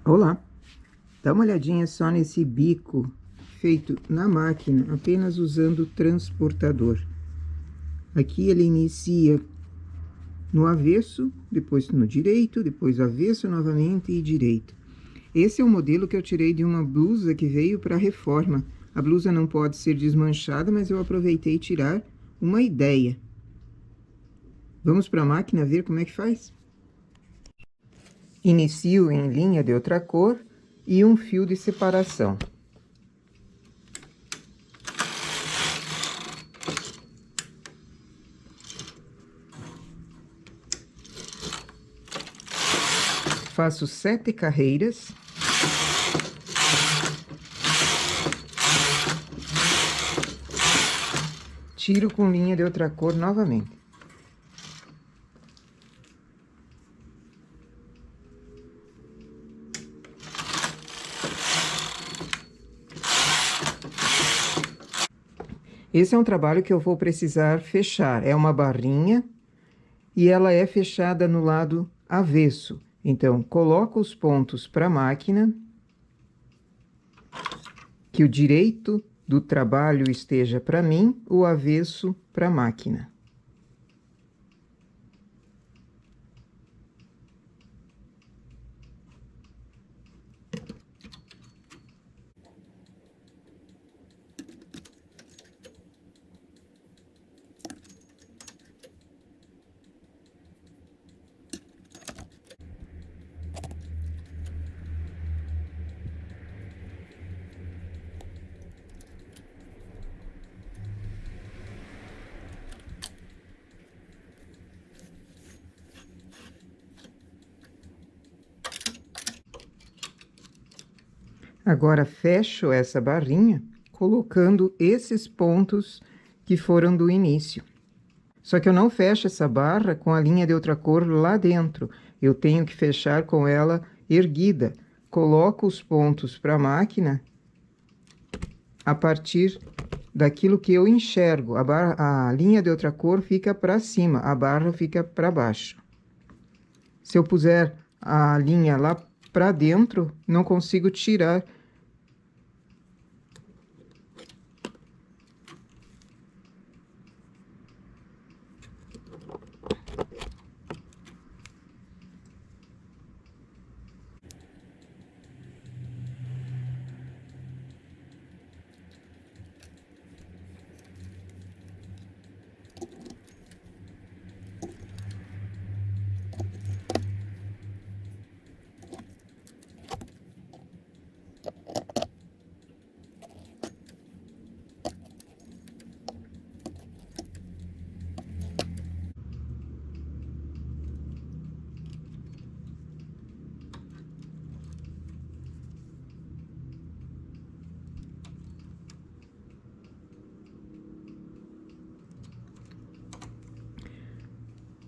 Olá, dá uma olhadinha só nesse bico feito na máquina, apenas usando o transportador. Aqui ele inicia no avesso, depois no direito, depois avesso novamente e direito. Esse é o modelo que eu tirei de uma blusa que veio para reforma. A blusa não pode ser desmanchada, mas eu aproveitei tirar uma ideia. Vamos para a máquina ver como é que faz? Inicio em linha de outra cor e um fio de separação. Faço 7 carreiras. Tiro com linha de outra cor novamente. Esse é um trabalho que eu vou precisar fechar. É uma barrinha e ela é fechada no lado avesso. Então, coloco os pontos para a máquina, que o direito do trabalho esteja para mim, o avesso para a máquina. Agora, fecho essa barrinha, colocando esses pontos que foram do início. Só que eu não fecho essa barra com a linha de outra cor lá dentro. Eu tenho que fechar com ela erguida. Coloco os pontos para a máquina a partir daquilo que eu enxergo. A linha de outra cor fica para cima, a barra fica para baixo. Se eu puser a linha lá para dentro, não consigo tirar.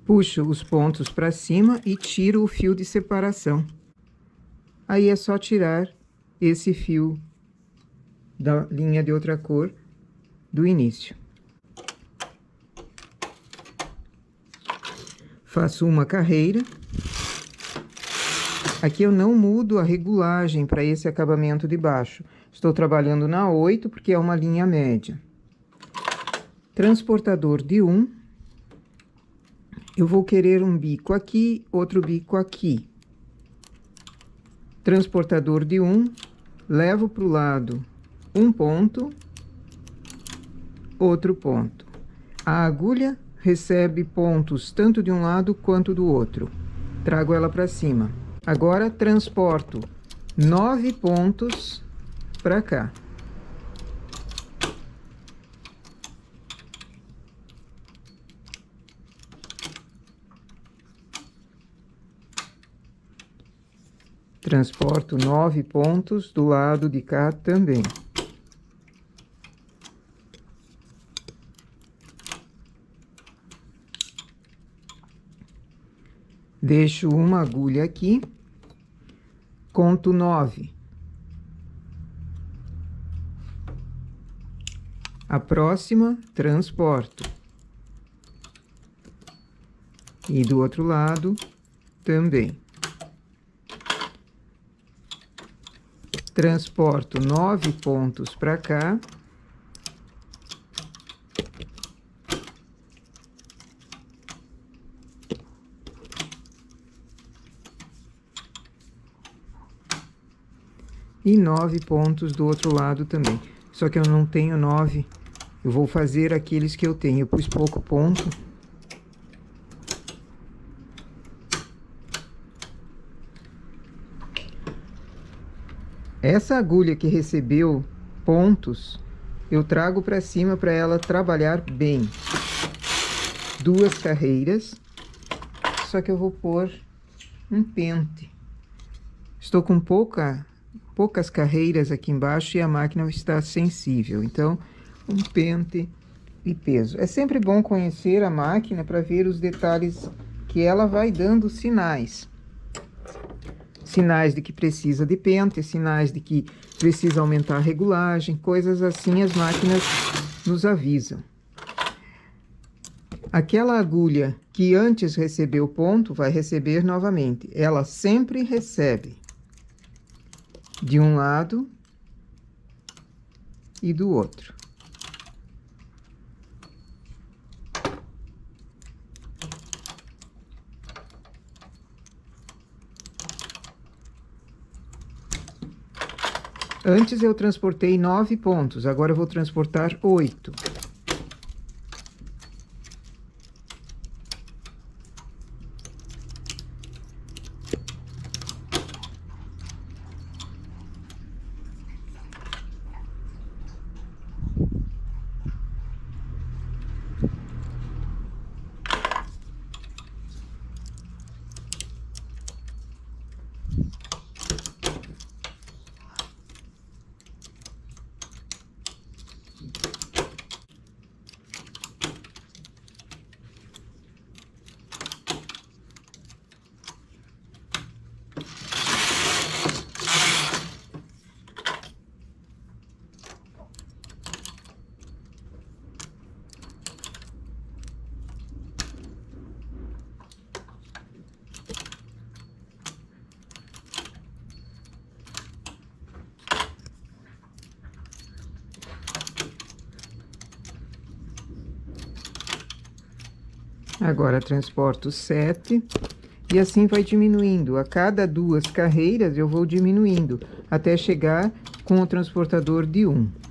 Puxo os pontos para cima e tiro o fio de separação. Aí é só tirar esse fio da linha de outra cor do início. Faço uma carreira. Aqui eu não mudo a regulagem para esse acabamento de baixo. Estou trabalhando na 8 porque é uma linha média. Transportador de 1. Eu vou querer um bico aqui, outro bico aqui. Transportador de 1, levo para o lado um ponto, outro ponto. A agulha recebe pontos tanto de um lado quanto do outro. Trago ela para cima. Agora transporto 9 pontos para cá. Transporto 9 pontos do lado de cá também. Deixo uma agulha aqui, conto 9. A próxima, transporto. E do outro lado, também. transporto 9 pontos para cá. E 9 pontos do outro lado também. Só que eu não tenho 9. Eu vou fazer aqueles que eu tenho. Eu pus pouco ponto. Essa agulha que recebeu pontos, eu trago para cima para ela trabalhar bem. 2 carreiras. Só que eu vou pôr um pente. Estou com poucas carreiras aqui embaixo e a máquina está sensível. Então, um pente e peso. É sempre bom conhecer a máquina para ver os detalhes que ela vai dando sinais. Sinais de que precisa de pente, sinais de que precisa aumentar a regulagem, coisas assim as máquinas nos avisam. Aquela agulha que antes recebeu ponto vai receber novamente. Ela sempre recebe de um lado e do outro. Antes eu transportei 9 pontos, agora eu vou transportar 8. Agora transporto 7 e assim vai diminuindo. A cada 2 carreiras eu vou diminuindo até chegar com o transportador de 1.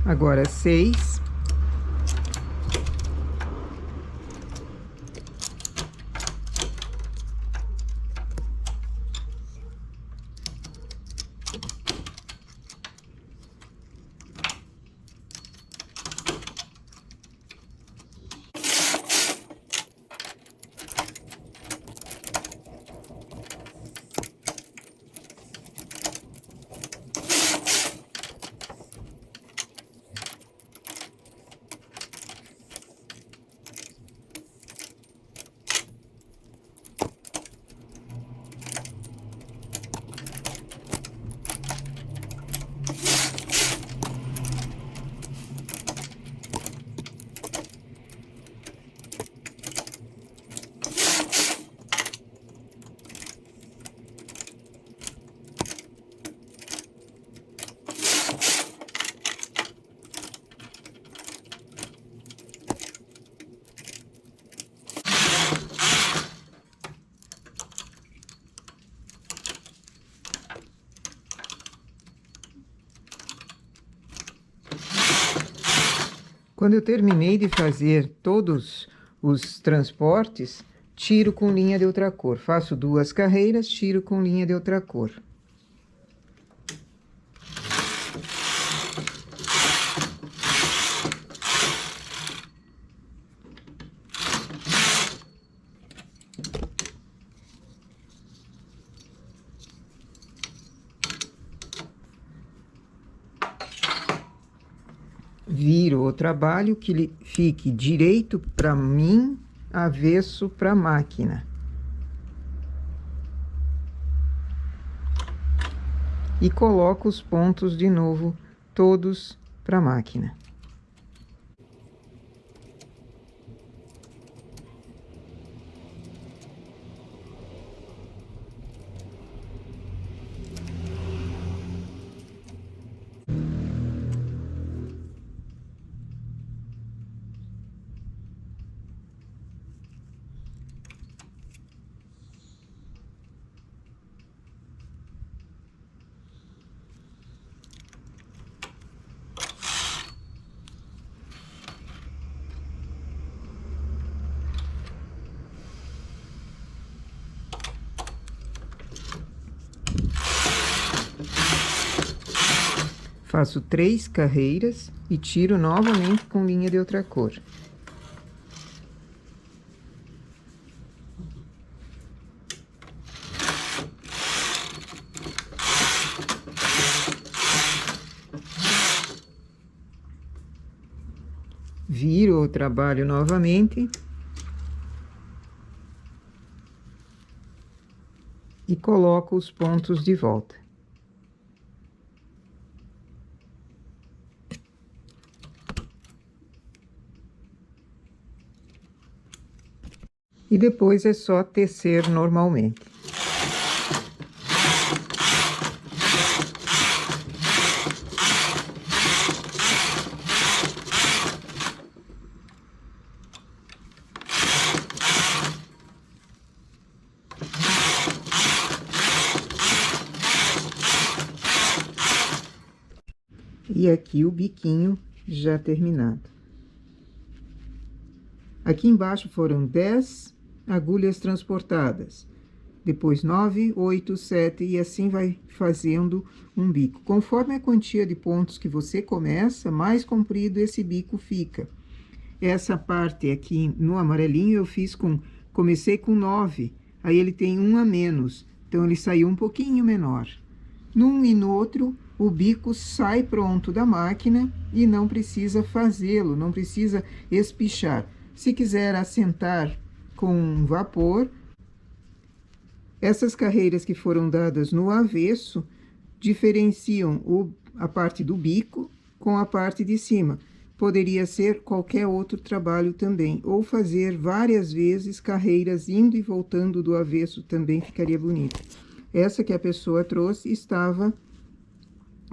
Agora 6. Quando eu terminei de fazer todos os transportes, tiro com linha de outra cor. Faço 2 carreiras, tiro com linha de outra cor. Viro o trabalho que ele fique direito para mim, avesso para a máquina. E coloco os pontos de novo, todos para a máquina. Faço 3 carreiras e tiro novamente com linha de outra cor. Viro o trabalho novamente e coloco os pontos de volta. E depois é só tecer normalmente. E aqui o biquinho já terminado. Aqui embaixo foram 10 agulhas transportadas, depois 9, 8, 7 e assim vai fazendo um bico. Conforme a quantia de pontos que você começa, mais comprido esse bico fica. Essa parte aqui no amarelinho eu comecei com 9, aí ele tem um a menos, então ele saiu um pouquinho menor. Num e no outro, o bico sai pronto da máquina e não precisa fazê-lo, não precisa espichar. Se quiser assentar com vapor, essas carreiras que foram dadas no avesso diferenciam a parte do bico com a parte de cima. Poderia ser qualquer outro trabalho também, ou fazer várias vezes carreiras indo e voltando do avesso, também ficaria bonito. Essa que a pessoa trouxe estava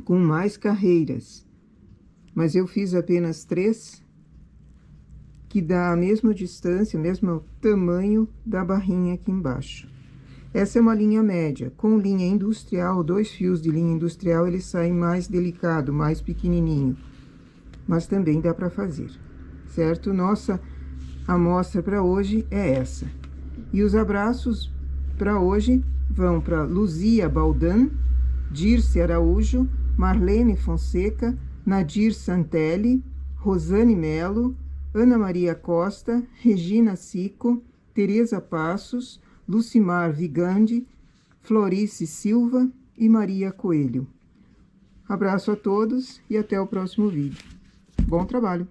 com mais carreiras, mas eu fiz apenas 3, que dá a mesma distância, o mesmo tamanho da barrinha aqui embaixo. Essa é uma linha média. Com linha industrial, 2 fios de linha industrial, ele sai mais delicado, mais pequenininho. Mas também dá para fazer, certo? Nossa amostra para hoje é essa. E os abraços para hoje vão para Luzia Baldan, Dirce Araújo, Marlene Fonseca, Nadir Santelli, Rosane Melo, Ana Maria Costa, Regina Sico, Tereza Passos, Lucimar Vigandi, Florice Silva e Maria Coelho. Abraço a todos e até o próximo vídeo. Bom trabalho!